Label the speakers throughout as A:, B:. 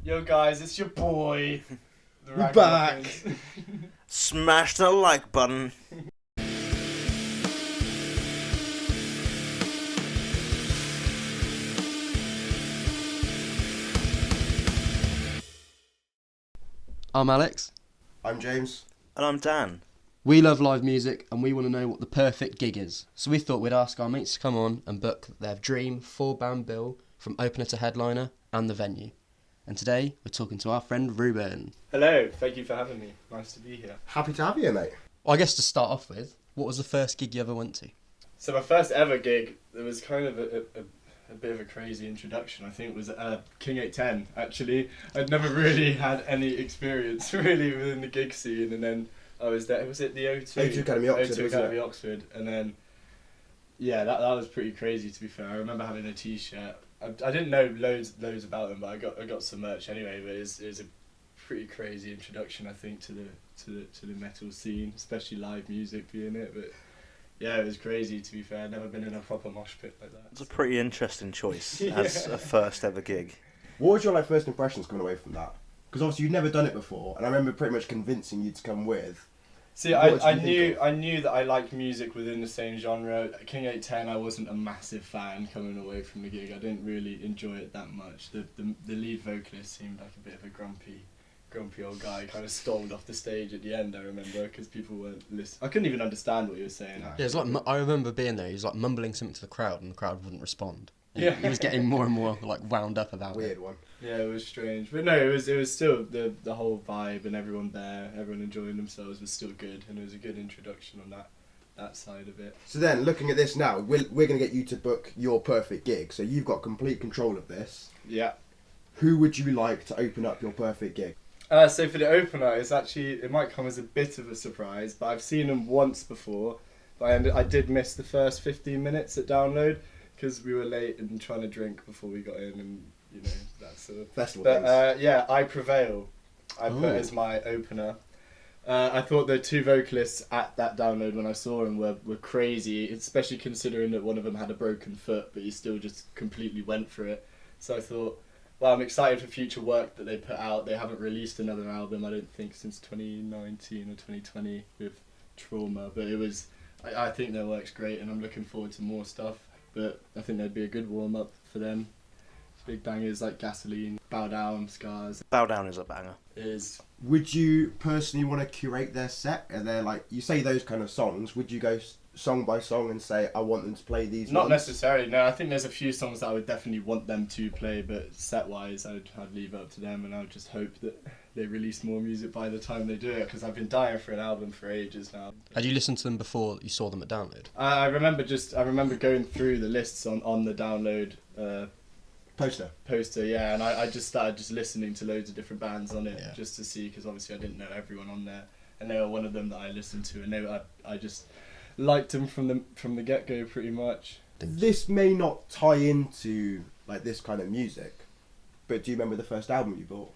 A: Yo guys, it's your boy. The
B: We're back.
C: Smash the like button.
B: I'm Alex.
D: I'm James.
C: And I'm Dan.
B: We love live music and we want to know what the perfect gig is. So we thought we'd ask our mates to come on and book their dream 4-band bill from opener to headliner and the venue. And today we're talking to our friend Reuben.
A: Hello, thank you for having me. Nice to be here.
D: Happy to have you, mate.
B: Well, I guess to start off with, what was the first gig you ever went to?
A: So my first ever gig, it was kind of a bit of a crazy introduction. I think it was King 810, actually. I'd never really had any experience really within the gig scene, and then I was there. Was it the O2?
D: O2 Academy Oxford,
A: O2
D: wasn't
A: Academy
D: it?
A: Oxford, and then yeah, that was pretty crazy, to be fair. I remember having a T-shirt. I didn't know loads about them, but I got some merch anyway. But it was a pretty crazy introduction, I think, to the metal scene, especially live music being it. But yeah, it was crazy, to be fair. I'd never been in a proper mosh pit like that.
C: It's a pretty interesting choice as a first ever gig.
D: What was your first impressions coming away from that? Because obviously you'd never done it before, and I remember pretty much convincing you to come with.
A: See, I knew that I liked music within the same genre. King 810, I wasn't a massive fan coming away from the gig. I didn't really enjoy it that much. The lead vocalist seemed like a bit of a grumpy old guy. Kind of stormed off the stage at the end, I remember, because people weren't listening. I couldn't even understand what he was saying.
B: Yeah, it's like I remember being there. He was like mumbling something to the crowd, and the crowd wouldn't respond. And
A: Yeah.
B: he was getting more and more like wound up about
D: Weird
B: it.
D: one.
A: Yeah, it was strange, but no, it was still the whole vibe, and everyone there, everyone enjoying themselves was still good, and it was a good introduction on that side of it.
D: So then, looking at this now, we're going to get you to book your perfect gig. So you've got complete control of this.
A: Yeah.
D: Who would you like to open up your perfect gig?
A: So for the opener, it might come as a bit of a surprise, but I've seen them once before, but I did miss the first 15 minutes at download because we were late and trying to drink before we got in, and you know that sort of
D: Festival
A: But
D: things.
A: yeah, I Prevail. I put
B: Ooh.
A: as my opener. I thought the two vocalists at that download when I saw them were crazy, especially considering that one of them had a broken foot, but he still just completely went for it. So I thought, well, I'm excited for future work that they put out. They haven't released another album, I don't think, since 2019 or 2020 with Trauma, but it was. I think their work's great, and I'm looking forward to more stuff. But I think that'd be a good warm up for them. Big bangers like Gasoline, Bow Down, Scars.
C: Bow Down is a banger.
A: Is
D: Would you personally want to curate their set? Are there you say those kind of songs? Would you go song by song and say, I want them to play these?
A: not
D: ones?
A: necessarily. No, I think there's a few songs that I would definitely want them to play, but set wise, I'd leave it up to them, and I would just hope that they release more music by the time they do it, because I've been dying for an album for ages now.
B: Had you listened to them before you saw them at download?
A: I remember going through the lists on the download poster, yeah, and I just started just listening to loads of different bands on it,
B: Yeah.
A: just to see, because obviously I didn't know everyone on there, and they were one of them that I listened to, and I just liked them from the get go pretty much.
D: This may not tie into this kind of music, but do you remember the first album you bought?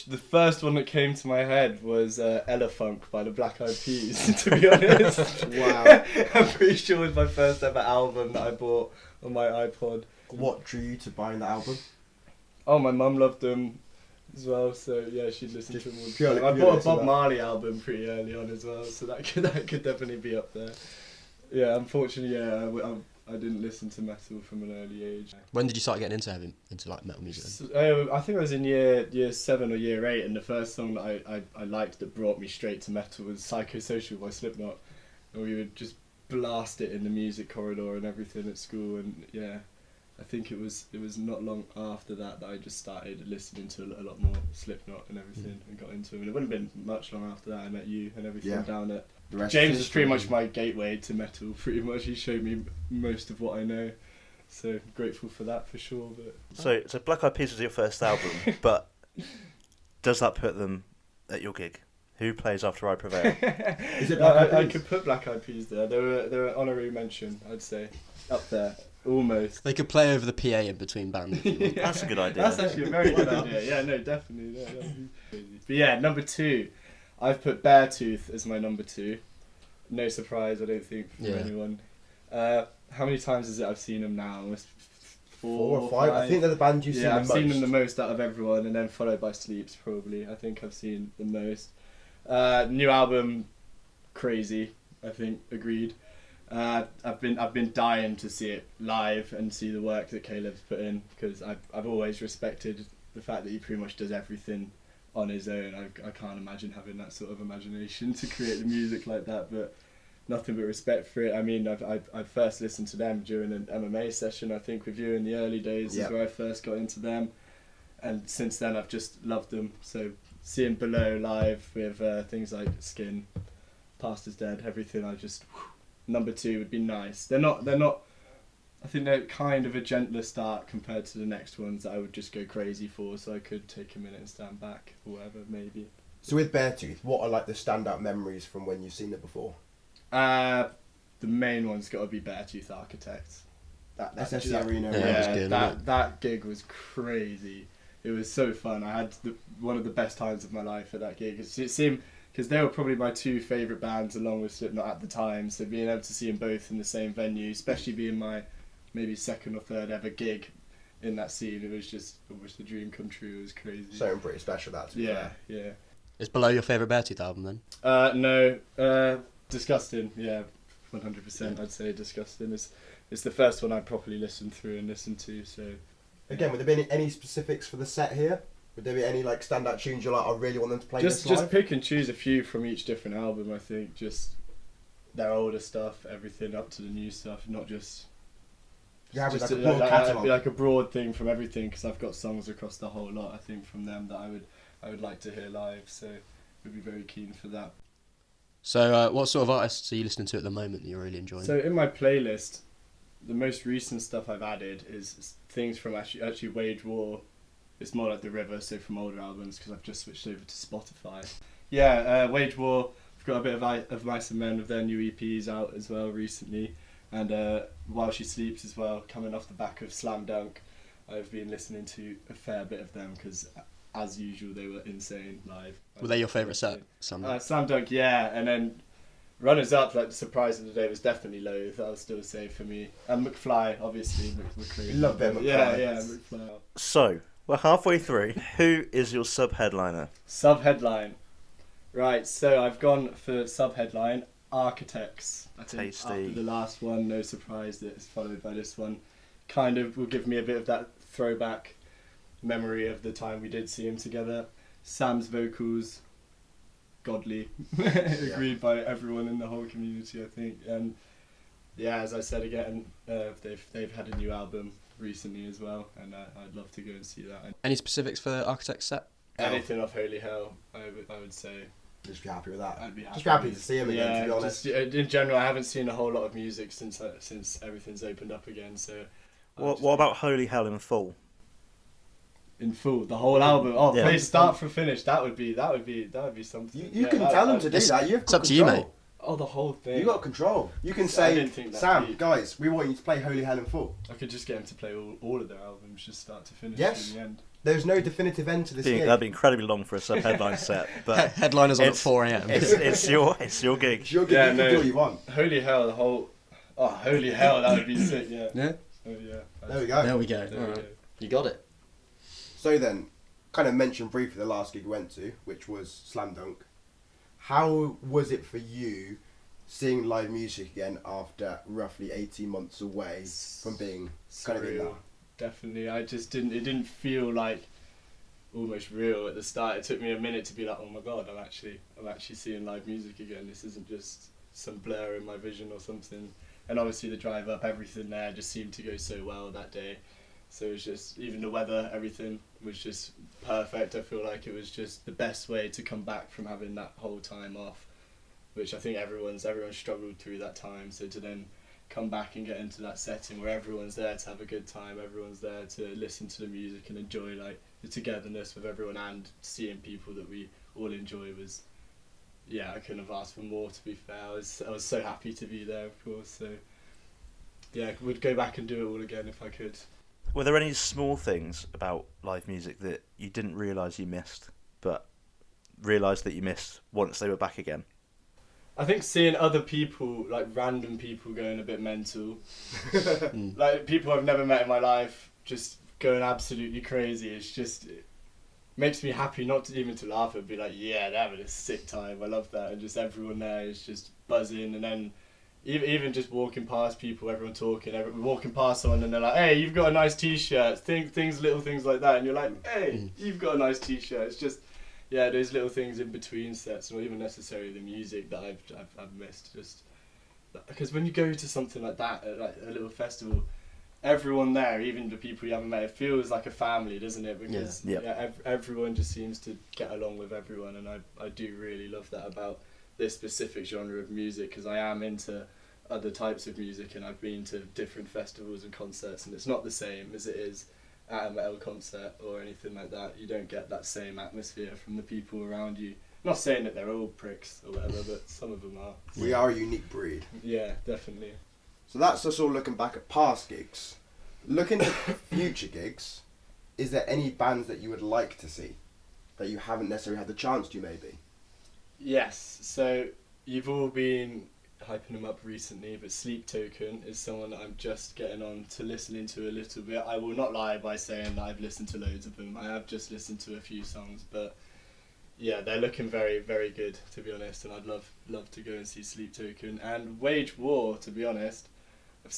A: The first one that came to my head was Elefunk by the Black Eyed Peas, to be honest.
D: Wow.
A: I'm pretty sure it was my first ever album that I bought on my iPod.
D: What drew you to buying the album?
A: Oh, my mum loved them as well, so yeah, she'd listen
D: Just
A: to them all the
D: purely-
A: time. I
D: purely
A: bought a
D: to
A: Bob
D: that.
A: Marley album pretty early on as well, so that could definitely be up there. Yeah, unfortunately, I didn't listen to metal from an early age.
B: When did you start getting into like metal music? Then?
A: So, I think I was in year 7 or year 8, and the first song that I liked that brought me straight to metal was Psychosocial by Slipknot, and we would just blast it in the music corridor and everything at school, and yeah, I think it was not long after that I just started listening to a lot more Slipknot and everything, and got into it. And it wouldn't have been much long after that I met you and everything
D: Yeah.
A: down at
D: The rest
A: James is pretty much my gateway to metal, pretty much. He showed me most of what I know, so grateful for that for sure. But
C: So Black Eyed Peas was your first album, but does that put them at your gig? Who plays after I Prevail?
D: Is it Black Eyed
A: I
D: Peas?
A: could put Black Eyed Peas there. They're an honorary mention, I'd say, up there, almost.
B: They could play over the PA in between bands. If you want.
C: That's a good idea.
A: That's actually a very good idea. Yeah, no, definitely. Yeah, that'd be crazy. But yeah, number 2, I've put Beartooth as my number 2. No surprise, I don't think, for
B: Yeah.
A: anyone. How many times is it I've seen them now? Almost
D: 4 or 5. I think they're the band you've seen the most.
A: Yeah, I've seen them the most out of everyone, and then followed by Sleeps probably. I think I've seen the most. New album, crazy. I think agreed. I've been dying to see it live and see the work that Caleb's put in, because I've always respected the fact that he pretty much does everything on his own. I can't imagine having that sort of imagination to create the music like that, but nothing but respect for it. I mean, I first listened to them during an MMA session, I think, with you in the early days. Is where I first got into them, and since then I've just loved them. So seeing Below live with things like Skin, Past is Dead, everything, I just number 2 would be nice. They're not. I think they're kind of a gentler start compared to the next ones that I would just go crazy for. So I could take a minute and stand back or whatever, maybe.
D: So with Beartooth, what are like the standout memories from when you've seen it before?
A: The main one's got to be Beartooth Architects. That
D: SSC Arena.
B: Yeah, it was good,
A: that gig was crazy. It was so fun. I had one of the best times of my life at that gig. It seemed, because they were probably my 2 favourite bands along with Slipknot at the time, so being able to see them both in the same venue, especially being my maybe 2nd or 3rd ever gig in that scene, it was just almost a dream come true. It was crazy.
D: Something pretty special, that, to be fair.
A: Yeah.
B: Is Below your favourite Beartooth album then?
A: No. Disgusting, yeah, 100%. I'd say Disgusting. It's the first one I properly listened through and listened to. So
D: again, would there be any specifics for the set here? Would there be any like standout tunes you're like, I really want them to play this live?
A: Just pick and choose a few from each different album. I think just their older stuff, everything up to the new stuff, not just.
D: Yeah,
A: just
D: like a broad catalogue.
A: be like a broad thing from everything, because I've got songs across the whole lot. I think from them that I would like to hear live. So would be very keen for that.
B: So what sort of artists are you listening to at the moment that you're really enjoying?
A: So in my playlist, the most recent stuff I've added is things from actually Wage War. It's more like The River, so from older albums, because I've just switched over to Spotify. Yeah, Wage War. I've got a bit of Mice and Men with their new EPs out as well recently, and While She Sleeps as well, coming off the back of Slam Dunk. I've been listening to a fair bit of them because, as usual, they were insane live.
B: Were they your favourite set?
A: Slam Dunk, yeah, and then runners up, like the surprise of the day was definitely Loathe. I'll still say for me, and McFly, obviously. McCready.
D: Love them, McFly.
A: Yeah, McFly.
C: So we're halfway through. Who is your sub-headliner?
A: Sub-headline. Right, so I've gone for sub-headline Architects. I think
C: Tasty.
A: after the last one, no surprise that it's followed by this one. Kind of will give me a bit of that throwback memory of the time we did see him together. Sam's vocals, godly, agreed by everyone in the whole community, I think. And yeah, as I said again, they've had a new album recently as well, and I'd love to go and see that.
B: Any specifics for Architect's set?
A: Anything off Holy Hell, I would say.
D: Just be happy with that.
A: I'd be happy.
D: Just be happy to see him again, to be honest.
A: Just, in general, I haven't seen a whole lot of music since everything's opened up again. So,
C: What about Holy Hell in full?
A: In full, the whole album. Oh,
C: Yeah.
A: play start from finish. That would be something.
D: You can tell them to do that. You've
B: It's
D: got
B: up to you,
D: control.
B: mate.
A: Oh, the whole thing.
D: You got control. You can
A: I
D: say,
A: didn't think that
D: Sam,
A: deep.
D: guys, we want you to play Holy Hell in full.
A: I could just get him to play all of their albums, just start to finish.
D: Yes.
A: To the end.
D: There's no definitive end to this gig.
C: That'd be incredibly long for a sub-headline set, but
B: Headliners on at
C: it's-
B: 4 a.m.
C: it's your gig.
D: It's your gig.
A: Yeah,
D: You
A: no.
D: can do what you want.
A: Holy Hell, the whole. Oh, Holy Hell, that would be sick. Yeah.
B: Yeah?
A: Oh yeah.
D: There we go.
B: There we go.
A: There we
B: Alright.
A: go.
B: You got it.
D: So then, kind of mentioned briefly the last gig we went to, which was Slam Dunk. How was it for you seeing live music again after roughly 18 months away from being kind of in
A: Surreal.
D: that?
A: Definitely. It didn't feel like almost real at the start. It took me a minute to be like, oh my god, I'm actually seeing live music again. This isn't just some blur in my vision or something. And obviously the drive up, everything there just seemed to go so well that day. So it was just, even the weather, everything was just perfect. I feel like it was just the best way to come back from having that whole time off, which I think everyone struggled through that time. So to then come back and get into that setting where everyone's there to have a good time, everyone's there to listen to the music and enjoy like the togetherness with everyone, and seeing people that we all enjoy was, yeah, I couldn't have asked for more, to be fair. I was so happy to be there, of course. So yeah, would go back and do it all again if I could.
C: Were there any small things about live music that you didn't realise you missed, but realised that you missed once they were back again?
A: I think seeing other people, like random people going a bit mental, like people I've never met in my life, just going absolutely crazy. It makes me happy, not to even to laugh, it'd be like, yeah, they're having a sick time, I love that, and just everyone there is just buzzing, and then even just walking past people, everyone talking, walking past someone and they're like, hey, you've got a nice t-shirt, little things like that, and you're like, hey, you've got a nice t-shirt. It's just, yeah, those little things in between sets, not even necessarily the music that I've missed, just because when you go to something like that, like a little festival, everyone there, even the people you haven't met, it feels like a family, doesn't it? Because everyone just seems to get along with everyone, and I do really love that about this specific genre of music, because I am into other types of music, and I've been to different festivals and concerts, and it's not the same as it is at a metal concert or anything like that. You don't get that same atmosphere from the people around you. I'm not saying that they're all pricks or whatever, but some of them are.
D: We are a unique breed.
A: Yeah, definitely.
D: So that's us all looking back at past gigs. Looking to future gigs, is there any bands that you would like to see that you haven't necessarily had the chance to, maybe?
A: Yes, so you've all been hyping them up recently, but Sleep Token is someone that I'm just getting on to listening to a little bit. I will not lie by saying that I've listened to loads of them. I have just listened to a few songs, but yeah, they're looking very, very good, to be honest, and I'd love to go and see Sleep Token. And Wage War, to be honest,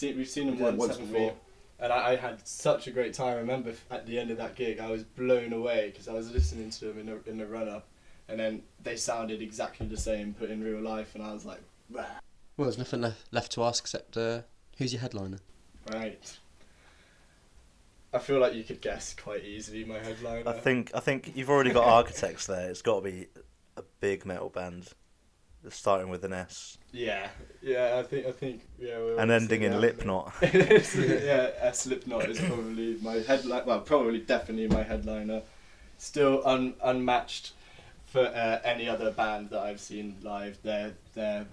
A: we've seen them once before, and I had such a great time. I remember at the end of that gig, I was blown away because I was listening to them in the run-up, and then they sounded exactly the same put in real life, and I was like, bah.
B: Well, there's nothing left to ask except who's your headliner?
A: Right. I feel like you could guess quite easily my headliner.
C: I think you've already got Architects there. It's got to be a big metal band, starting with an S.
A: Yeah, I think yeah.
C: And ending in Slipknot.
A: Yeah, Slipknot is probably my headline. Well, probably definitely my headliner. Still unmatched for any other band that I've seen live. Their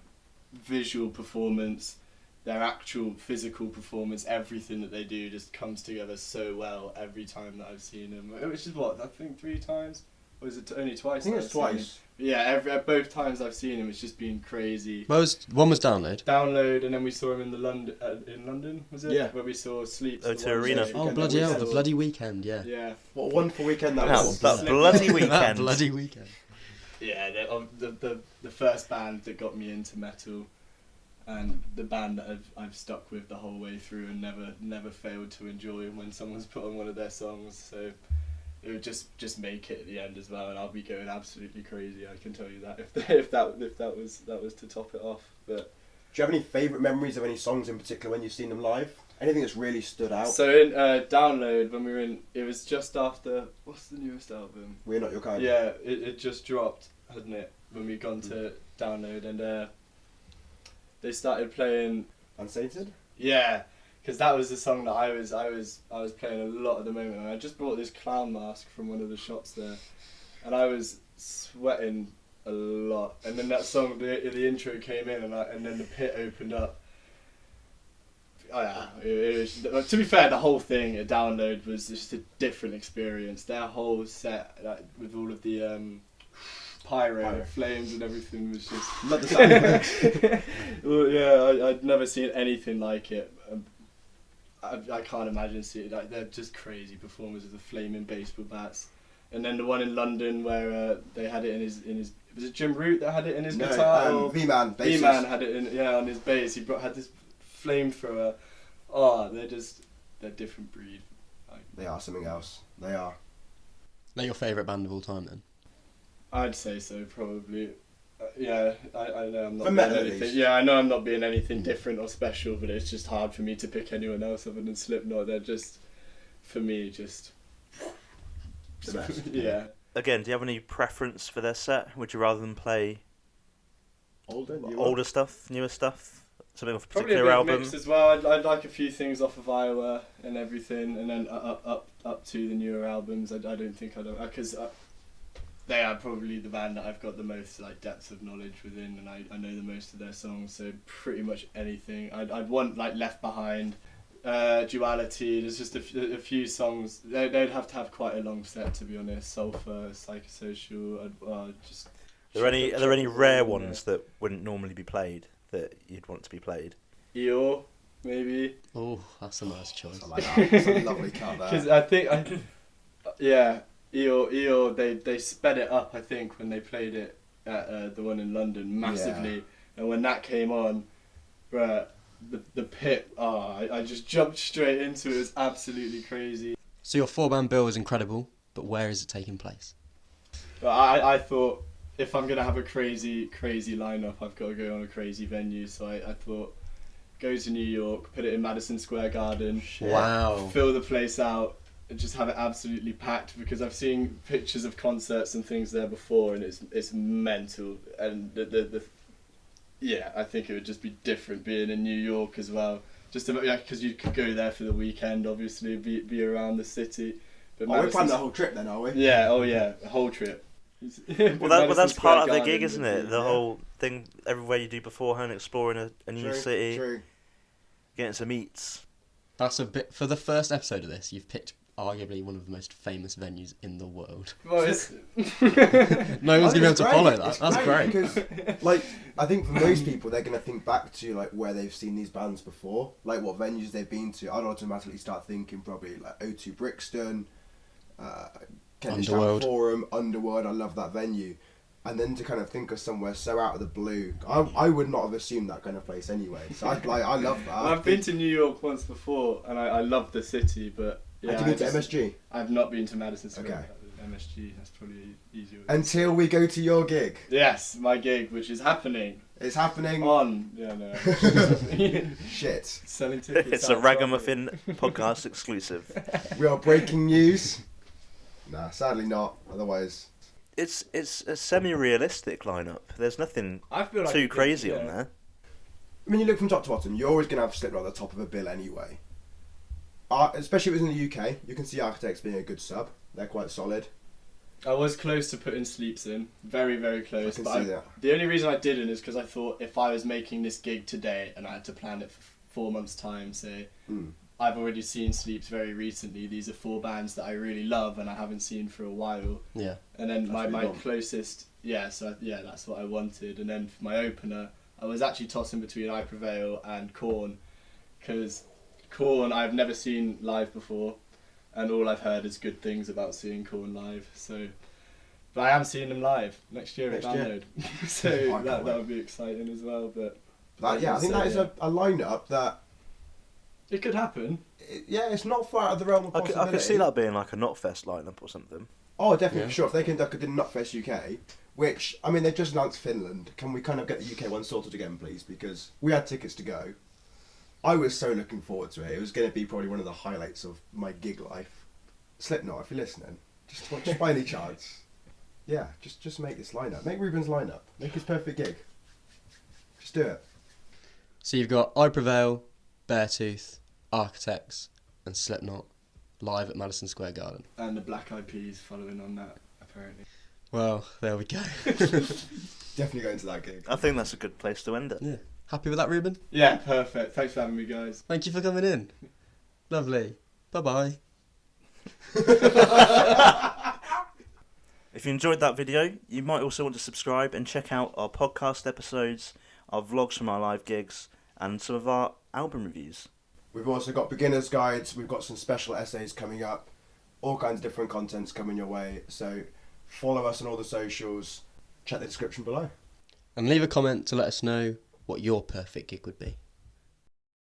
A: visual performance, their actual physical performance, everything that they do just comes together so well every time that I've seen them. Which is what, I think 3 times? Or is it only twice?
D: I think it's twice.
A: Yeah, both times I've seen him, it's just been crazy.
B: One was Download.
A: Download, and then we saw him in London, was it?
D: Yeah.
A: Where we saw Sleep.
C: O2 Arena.
B: Oh, bloody hell, the bloody weekend, yeah.
A: Yeah.
D: What a wonderful weekend that was.
C: That bloody weekend.
B: That bloody weekend.
A: Yeah, the first band that got me into metal, and the band that I've stuck with the whole way through and never failed to enjoy when someone's put on one of their songs. So it would just make it at the end as well, and I'll be going absolutely crazy. I can tell you that if that was to top it off. But
D: do you have any favourite memories of any songs in particular when you've seen them live? Anything that's really stood out?
A: So in Download, when we were in, it was just after, what's the newest album?
D: We're Not Your Kind.
A: Yeah, it just dropped, hadn't it? When we gone to Download, and they started playing
D: Unsainted?
A: Yeah, because that was the song that I was playing a lot at the moment, and I just bought this clown mask from one of the shops there, and I was sweating a lot. And then that song, the intro came in, and then the pit opened up. Oh yeah, it was, to be fair, the whole thing at Download was just a different experience. Their whole set, like, with all of the pyro flames and everything, was just
D: Love the sound of it.
A: Well, yeah, I'd never seen anything like it. I can't imagine seeing it. Like, they're just crazy performers with the flaming baseball bats. And then the one in London where they had it in his was it Jim Root that had it in his guitar?
D: V-Man, bassist.
A: V-Man had it on his bass. He had this flamethrower. Oh, they're different breed.
D: They are something else. They are.
B: They're your favourite band of all time then?
A: I'd say so, probably. Yeah, I know I'm not
D: For
A: being
D: metal, at
A: anything.
D: least.
A: Yeah, I know I'm not being anything different or special, but it's just hard for me to pick anyone else other than Slipknot. They're just, for me, just
D: The best.
A: yeah.
C: Again, do you have any preference for their set? Would you rather them play
D: Older
C: stuff, newer stuff? Something off a
A: Probably a
C: particular
A: bit
C: album?
A: mixed as well. I'd like a few things off of Iowa and everything, and then up to the newer albums. I don't think because they are probably the band that I've got the most like depth of knowledge within, and I know the most of their songs. So pretty much anything. I'd want like Left Behind, Duality. There's just a few songs. They'd have to have quite a long set, to be honest. Sulphur, Psychosocial.
C: Are there any rare ones that wouldn't normally be played that you'd want to be played?
A: Eeyore, maybe.
B: Oh, that's a nice choice.
D: I like that. It's a lovely cut there.
A: Because I think, yeah, Eeyore, they sped it up, I think, when they played it at the one in London massively.
D: Yeah.
A: And when that came on, bruh, the pit, I just jumped straight into it. It was absolutely crazy.
B: So your 4-band bill is incredible, but where is it taking place?
A: But I thought, if I'm going to have a crazy lineup, I've got to go on a crazy venue. So I thought, go to New York, put it in Madison Square Garden,
B: Wow.
A: fill the place out, and just have it absolutely packed, because I've seen pictures of concerts and things there before, and it's mental. And I think it would just be different being in New York as well. Just because you could go there for the weekend, obviously, be around the city. But
D: We're planning the whole trip then, are we?
A: Yeah, the whole trip.
C: Well, that's
A: Square
C: part of the
A: Garden
C: gig, isn't
A: would
C: it?
A: be-
C: The whole thing, everywhere you do beforehand, exploring a new city,
D: True.
C: getting some eats.
B: That's a bit... For the first episode of this, you've picked arguably one of the most famous venues in the world.
A: Well, it's
B: No one's going to be able to follow that.
D: It's
B: That's great.
D: Because, like, I think for most people, they're going to think back to, like, where they've seen these bands before, like, what venues they've been to. I'd automatically start thinking probably, like, O2 Brixton, Kentish Town
B: Underworld.
D: Forum, Underworld. I love that venue. And then to kind of think of somewhere so out of the blue, I would not have assumed that kind of place anyway. So I love that.
A: I've been to New York once before, and I love the city, but yeah,
D: Have you been to MSG?
A: I've not been to Madison Square.
D: Okay.
A: MSG, that's probably easier.
D: Until we go to your gig.
A: Yes, my gig, which is happening
D: It's happening.
A: on. Yeah, no.
D: Shit.
A: Selling tickets.
C: It's a
A: out
C: Ragamuffin podcast exclusive.
D: We are breaking news. Nah, sadly not. Otherwise,
C: It's a semi-realistic lineup. There's nothing
A: I feel like
C: too
A: it could-
C: crazy
A: yeah.
C: on there.
D: when you look from top to bottom, you're always going to have Slipknot at the top of a bill anyway. Especially if it was in the UK, you can see Architects being a good sub. They're quite solid.
A: I was close to putting Sleeps in, very, very close.
D: I can
A: But
D: see that.
A: the only reason I didn't is because I thought if I was making this gig today and I had to plan it for 4 months' time, say, I've already seen Sleeps very recently. These are 4 bands that I really love and I haven't seen for a while.
B: Yeah.
A: And then
D: That's
A: my
D: what you want.
A: closest, that's what I wanted. And then for my opener, I was actually tossing between I Prevail and Korn, because Korn I've never seen live before, and all I've heard is good things about seeing Korn live. So, but I am seeing them live next year at
D: Next year.
A: Download, so
D: I can't
A: that
D: wait.
A: would be exciting as well. But
D: I think that is a lineup that,
A: it could happen.
D: it's not far out of the realm of
C: I
D: possibility.
C: could see that being like a Knotfest lineup or something.
D: Oh, definitely,
B: Yeah.
D: for sure. If they conduct a Nutfest UK, which, I mean, they've just announced Finland. Can we kind of get the UK one sorted again, please? Because we had tickets to go. I was so looking forward to it. It was going to be probably one of the highlights of my gig life. Slipknot, if you're listening, just by any chance. Yeah, just make this lineup. Make Reuben's lineup. Make his perfect gig. Just do it.
B: So you've got I Prevail, Beartooth, Architects, and Slipknot live at Madison Square Garden.
A: And the Black Eyed Peas following on that, apparently.
B: Well, there we go.
D: Definitely going to that gig.
C: I think that's a good place to end it.
B: Yeah. Happy with that, Reuben?
A: Yeah, perfect. Thanks for having me, guys.
B: Thank you for coming in. Lovely. Bye-bye.
C: If you enjoyed that video, you might also want to subscribe and check out our podcast episodes, our vlogs from our live gigs, and some of our album reviews.
D: We've also got beginner's guides. We've got some special essays coming up. All kinds of different contents coming your way. So follow us on all the socials. Check the description below.
B: And leave a comment to let us know what your perfect gig would be.